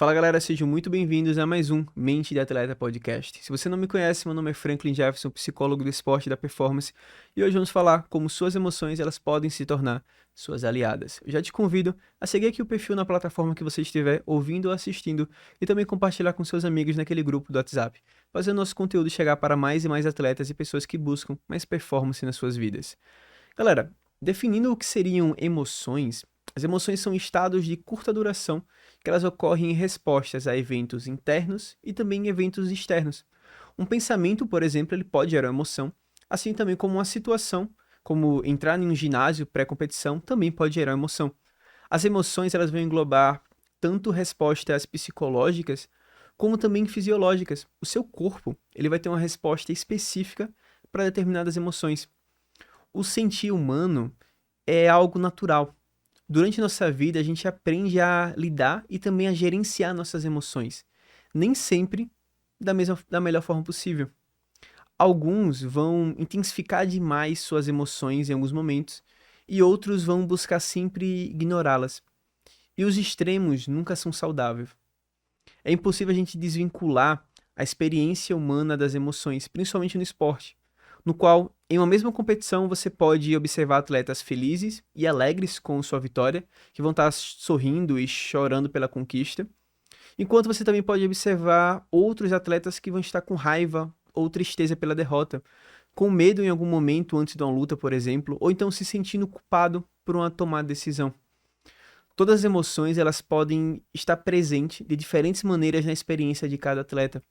Fala galera, sejam muito bem-vindos a mais um Mente de Atleta Podcast. Se você não me conhece, meu nome é Franklin Jefferson, psicólogo do esporte e da performance, e hoje vamos falar como suas emoções elas podem se tornar suas aliadas. Eu já te convido a seguir aqui o perfil na plataforma que você estiver ouvindo ou assistindo e também compartilhar com seus amigos naquele grupo do WhatsApp, fazendo nosso conteúdo chegar para mais e mais atletas e pessoas que buscam mais performance nas suas vidas. Galera, definindo o que seriam emoções, as emoções são estados de curta duração que elas ocorrem em respostas a eventos internos e também em eventos externos. Um pensamento, por exemplo, ele pode gerar emoção, assim também como uma situação, como entrar em um ginásio pré-competição, também pode gerar emoção. As emoções elas vão englobar tanto respostas psicológicas como também fisiológicas. O seu corpo ele vai ter uma resposta específica para determinadas emoções. O sentir humano é algo natural. Durante nossa vida, a gente aprende a lidar e também a gerenciar nossas emoções. Nem sempre da melhor forma possível. Alguns vão intensificar demais suas emoções em alguns momentos e outros vão buscar sempre ignorá-las. E os extremos nunca são saudáveis. É impossível a gente desvincular a experiência humana das emoções, principalmente no esporte, no qual, em uma mesma competição, você pode observar atletas felizes e alegres com sua vitória, que vão estar sorrindo e chorando pela conquista, enquanto você também pode observar outros atletas que vão estar com raiva ou tristeza pela derrota, com medo em algum momento antes de uma luta, por exemplo, ou então se sentindo culpado por uma tomada de decisão. Todas as emoções elas podem estar presentes de diferentes maneiras na experiência de cada atleta.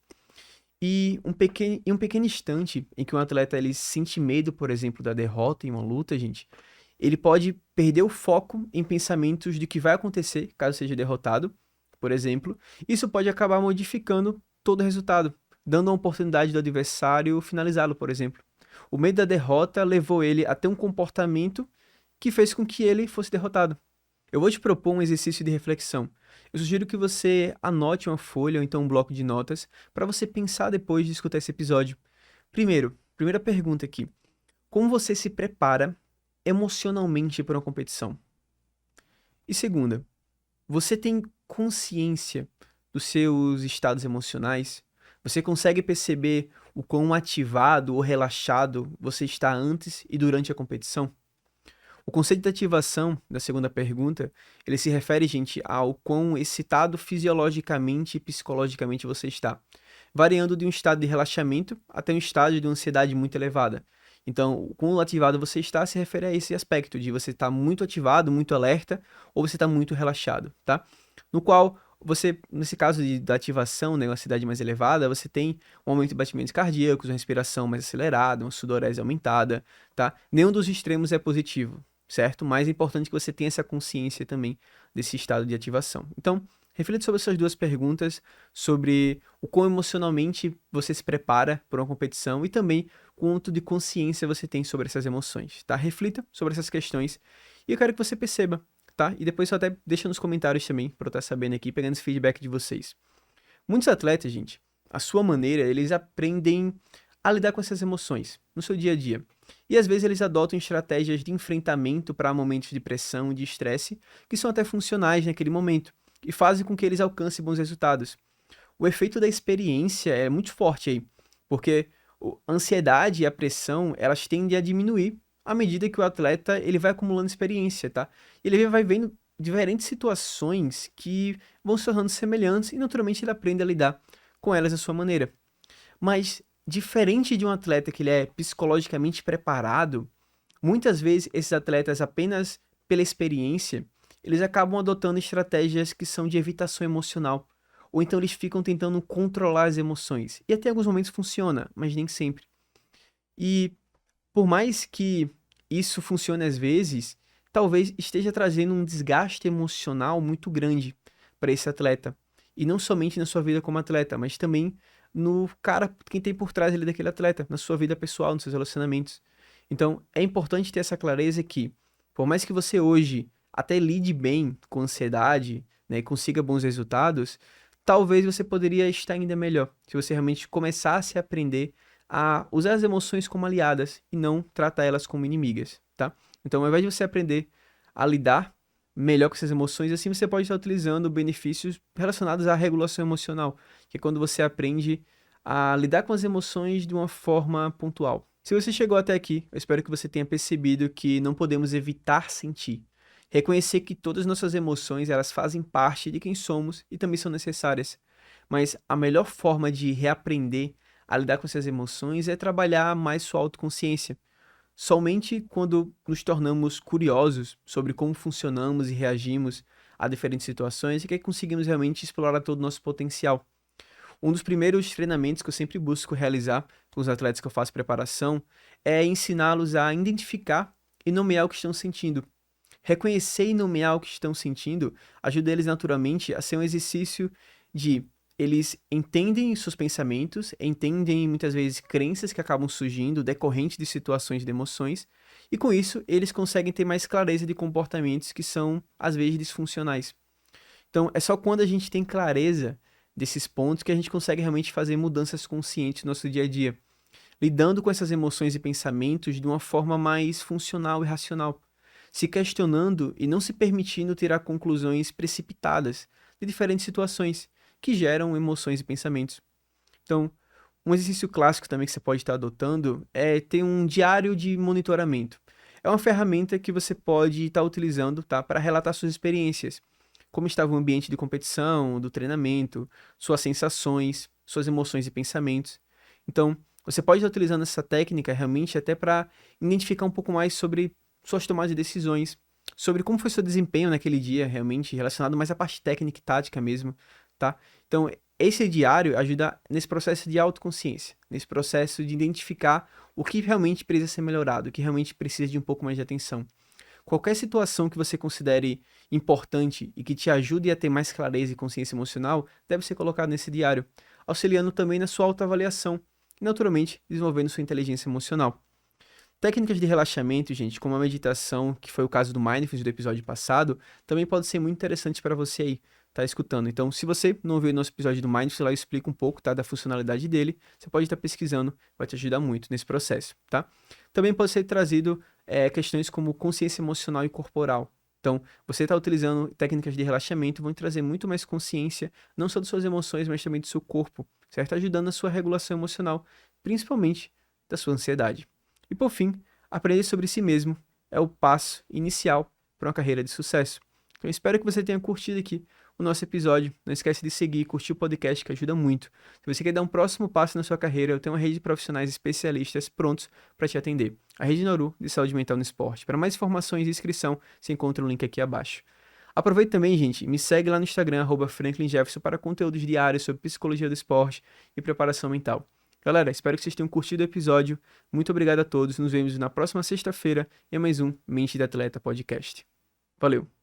Em um pequeno instante em que um atleta ele sente medo, por exemplo, da derrota em uma luta, gente, ele pode perder o foco em pensamentos de que vai acontecer caso seja derrotado, por exemplo. Isso pode acabar modificando todo o resultado, dando a oportunidade do adversário finalizá-lo, por exemplo. O medo da derrota levou ele a ter um comportamento que fez com que ele fosse derrotado. Eu vou te propor um exercício de reflexão. Eu sugiro que você anote uma folha ou então um bloco de notas para você pensar depois de escutar esse episódio. Primeira pergunta aqui. Como você se prepara emocionalmente para uma competição? E segunda, você tem consciência dos seus estados emocionais? Você consegue perceber o quão ativado ou relaxado você está antes e durante a competição? O conceito de ativação, da segunda pergunta, ele se refere, gente, ao quão excitado fisiologicamente e psicologicamente você está, variando de um estado de relaxamento até um estado de ansiedade muito elevada. Então, o quão ativado você está se refere a esse aspecto de você estar muito ativado, muito alerta, ou você está muito relaxado, tá? No qual você, nesse caso da ativação, né, uma ansiedade mais elevada, você tem um aumento de batimentos cardíacos, uma respiração mais acelerada, uma sudorese aumentada, tá? Nenhum dos extremos é positivo, certo? Mas é importante que você tenha essa consciência também desse estado de ativação. Então, reflita sobre essas duas perguntas, sobre o quão emocionalmente você se prepara para uma competição e também quanto de consciência você tem sobre essas emoções, tá? Reflita sobre essas questões e eu quero que você perceba, tá? E depois só até deixa nos comentários também para eu estar sabendo aqui, pegando esse feedback de vocês. Muitos atletas, gente, à sua maneira, eles aprendem a lidar com essas emoções no seu dia a dia. E às vezes eles adotam estratégias de enfrentamento para momentos de pressão e de estresse que são até funcionais naquele momento e fazem com que eles alcancem bons resultados. O efeito da experiência é muito forte aí, porque a ansiedade e a pressão, elas tendem a diminuir à medida que o atleta ele vai acumulando experiência, tá? Ele vai vendo diferentes situações que vão se tornando semelhantes e naturalmente ele aprende a lidar com elas da sua maneira. Mas diferente de um atleta que ele é psicologicamente preparado, muitas vezes esses atletas apenas pela experiência, eles acabam adotando estratégias que são de evitação emocional, ou então eles ficam tentando controlar as emoções. E até em alguns momentos funciona, mas nem sempre. E por mais que isso funcione às vezes, talvez esteja trazendo um desgaste emocional muito grande para esse atleta. E não somente na sua vida como atleta, mas também no cara, quem tem por trás ali daquele atleta, na sua vida pessoal, nos seus relacionamentos. Então, é importante ter essa clareza que, por mais que você hoje até lide bem com ansiedade, né, e consiga bons resultados, talvez você poderia estar ainda melhor se você realmente começasse a aprender a usar as emoções como aliadas e não tratar elas como inimigas, tá? Então, ao invés de você aprender a lidar melhor com essas emoções, e assim você pode estar utilizando benefícios relacionados à regulação emocional, que é quando você aprende a lidar com as emoções de uma forma pontual. Se você chegou até aqui, eu espero que você tenha percebido que não podemos evitar sentir. Reconhecer que todas as nossas emoções, elas fazem parte de quem somos e também são necessárias. Mas a melhor forma de reaprender a lidar com essas emoções é trabalhar mais sua autoconsciência. Somente quando nos tornamos curiosos sobre como funcionamos e reagimos a diferentes situações é que conseguimos realmente explorar todo o nosso potencial. Um dos primeiros treinamentos que eu sempre busco realizar com os atletas que eu faço preparação é ensiná-los a identificar e nomear o que estão sentindo. Reconhecer e nomear o que estão sentindo ajuda eles naturalmente a ser um exercício de eles entendem seus pensamentos, entendem muitas vezes crenças que acabam surgindo decorrentes de situações de emoções, e com isso eles conseguem ter mais clareza de comportamentos que são às vezes disfuncionais. Então é só quando a gente tem clareza desses pontos que a gente consegue realmente fazer mudanças conscientes no nosso dia a dia, lidando com essas emoções e pensamentos de uma forma mais funcional e racional, se questionando e não se permitindo tirar conclusões precipitadas de diferentes situações que geram emoções e pensamentos. Então, um exercício clássico também que você pode estar adotando é ter um diário de monitoramento. É uma ferramenta que você pode estar utilizando, tá, para relatar suas experiências, como estava o ambiente de competição, do treinamento, suas sensações, suas emoções e pensamentos. Então, você pode estar utilizando essa técnica realmente até para identificar um pouco mais sobre suas tomadas de decisões, sobre como foi seu desempenho naquele dia, realmente relacionado mais à parte técnica e tática mesmo, tá? Então, esse diário ajuda nesse processo de autoconsciência, nesse processo de identificar o que realmente precisa ser melhorado, o que realmente precisa de um pouco mais de atenção. Qualquer situação que você considere importante e que te ajude a ter mais clareza e consciência emocional deve ser colocado nesse diário, auxiliando também na sua autoavaliação e, naturalmente, desenvolvendo sua inteligência emocional. Técnicas de relaxamento, gente, como a meditação, que foi o caso do Mindfulness do episódio passado, também pode ser muito interessante para você aí, tá escutando. Então, se você não viu o nosso episódio do Mindfulness, lá eu explico um pouco, tá, da funcionalidade dele, você pode estar pesquisando, vai te ajudar muito nesse processo, tá? Também pode ser trazido questões como consciência emocional e corporal. Então, você está utilizando técnicas de relaxamento, vão trazer muito mais consciência, não só das suas emoções, mas também do seu corpo, certo? Ajudando na sua regulação emocional, principalmente da sua ansiedade. E por fim, aprender sobre si mesmo é o passo inicial para uma carreira de sucesso. Então, eu espero que você tenha curtido aqui o nosso episódio. Não esquece de seguir e curtir o podcast, que ajuda muito. Se você quer dar um próximo passo na sua carreira, eu tenho uma rede de profissionais especialistas prontos para te atender. A Rede Noru de Saúde Mental no Esporte. Para mais informações e inscrição, você encontra o link aqui abaixo. Aproveita também, gente, me segue lá no Instagram, @FranklinJefferson, para conteúdos diários sobre psicologia do esporte e preparação mental. Galera, espero que vocês tenham curtido o episódio. Muito obrigado a todos. Nos vemos na próxima sexta-feira em mais um Mente de Atleta Podcast. Valeu!